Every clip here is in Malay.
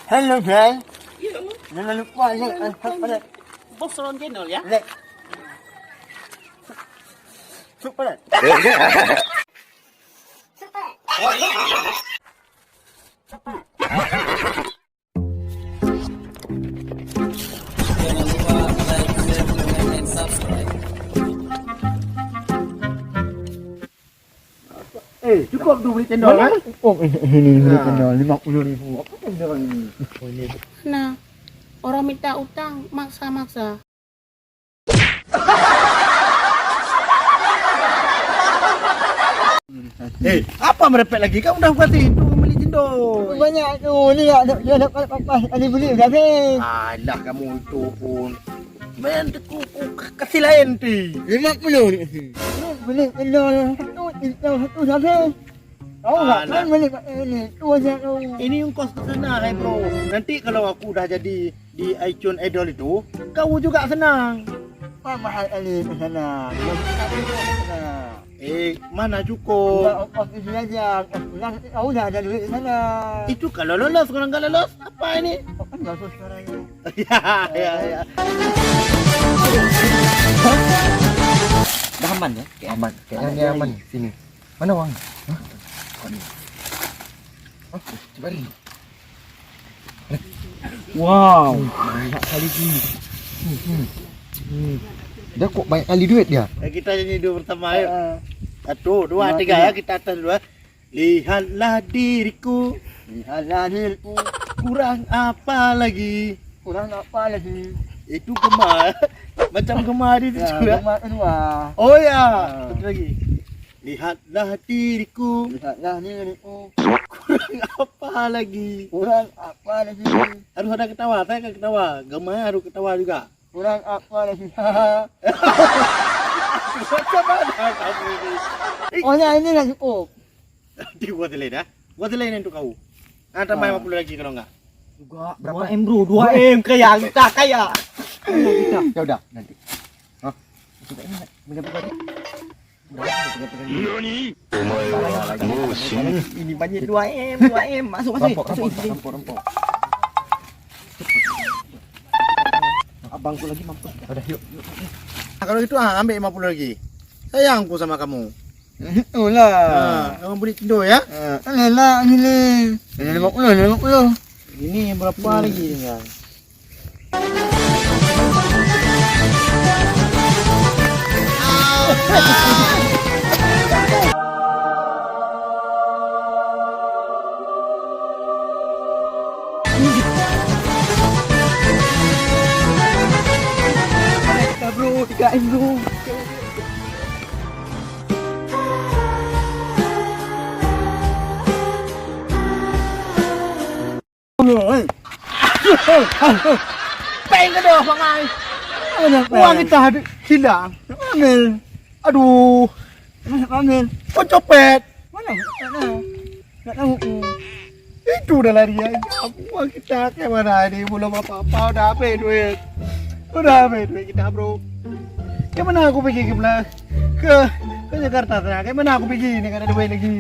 Halo, Bang. Ya, Jangan lupa like dan subscribe. bos Ron channel ya. Like. Subscribe. Jangan lupa like, share, comment, and subscribe. Cukup tu beli cendol kan? Oh, ini channel 50.000. Apa channel ini? Oh, ini. Nah, orang minta utang maksa-maksa. Apa merepek lagi? Kau udah buat itu beli cendol. Banyak tu. Ni ada apa? Ada beli dah habis. Alah kamu itu pun. Main ku kasih lain ti. 50 ni. Beli channel satu dah habis. Tahu tak? Alah. Kan beli ini. Tu aja tu. Ini ongkos ke sana hai bro. Nanti kalau aku dah jadi di iTunes Idol itu, kau juga senang. Apa mahal kali ke sana? Mana cukup? Ongkos ini aja. Pulang tahu dah ada duit di sana. Itu kalau lolos, kalau nggak lolos, apa ini? Kan masuk sekarang ni. ya. Dah aman ya? Aman. Kayaknya aman sini. Mana wang? Coba ni. Wow, banyak kali ni. Dia kok banyak kali duit dia? Kita nyanyi dua bersama ayo. Satu, Dua, dua, tiga tiga. ya kita atas dua. Lihatlah diriku, Lihatlah diriku, kurang apa lagi? kurang apa lagi? Itu gemar, macam gemar itu Ya, juga. nomor kedua. Oh ya, satu lagi. Lihatlah diriku, Lihatlah diriku, kurang apa lagi? kurang apa lagi? Harus ada ketawa, saya kan ketawa. Gemar harus ketawa juga. Kurang apa lagi? Macam mana kamu ini? Oh, ya ini dah cukup. Nanti buat lain ya. Buat lain untuk kau. Nah, tambah 50 lagi kalau enggak. Juga Berapa M bro? 2M kaya kita kaya. kita. Ya udah nanti. Hah? Coba ini buka ni. Ini banyak 2M. Masuk. Rempok. Abangku lagi mampus. Udah yuk. Nah, kalau gitu ambil 50 lagi. Sayangku sama kamu. Itulah. Kamu beli cendol ya. Alah ini. Ini 50. Ini berapa lagi tinggal? Kita bro, 3M bro. Peng ke dah pangai. Uang kita ada hilang. Ambil. Aduh, Ambil. kau copet. Mana? Tak tahu. Itu dah lari aja. Uang kita ke mana ini? Belum apa-apa udah habis duit. Udah habis duit kita bro. Ke mana aku pergi ke Jakarta sana? Ke mana aku pergi ni? Kan ada duit lagi.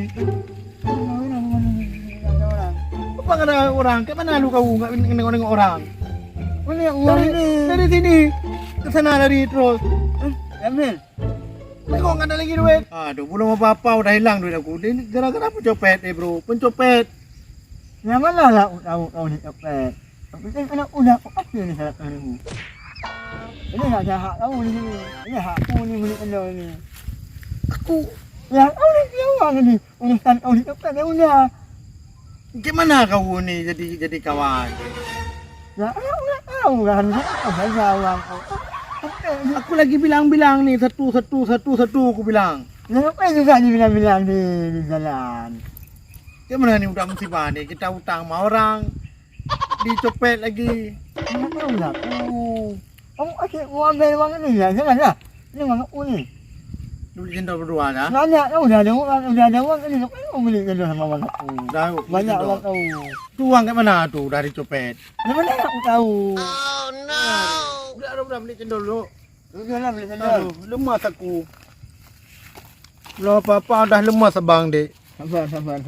Apa kena orang? Ke mana lu kau? Enggak nengok orang. Mana uang ini? Dari sini ke sana lari terus. Ambil. Tengok enggak ada lagi duit. Aduh, belum apa-apa udah hilang duit aku. Ini gara-gara pencopet bro. Pencopet. Yang mana lah tahu ni copet. Tapi kan anak udah apa ni salah kamu. Ini tak ada hak tahu ni. Ini hak aku ni beli kendal ni. Aku Yang kau ni dia uang ni. Urusan kau ni copet dah udah. gimana kau ni jadi kawan? Ya, aku tahu kan. Apa saja uang kau. Aku lagi bilang-bilang nih satu aku bilang. Kenapa juga dibilang-bilang di jalan? Gimana nih udah musibah nih kita utang sama orang dicopet lagi. Tidak tahu lah aku. Kamu asyik mau ambil uang ni ya? Janganlah. Ini uang aku ni. Beli cendol berdua dah. Banyak kau dah ada uang ni. Kenapa kau beli cendol sama uang aku? Dah Banyak uang kau. Tu uang kat mana tu dari copet? Mana aku tahu? Udah beli cendol dulu. Janganlah beli cendol. Aduh, lemas aku. Belum apa-apa dah lemas abang dek. Sabar.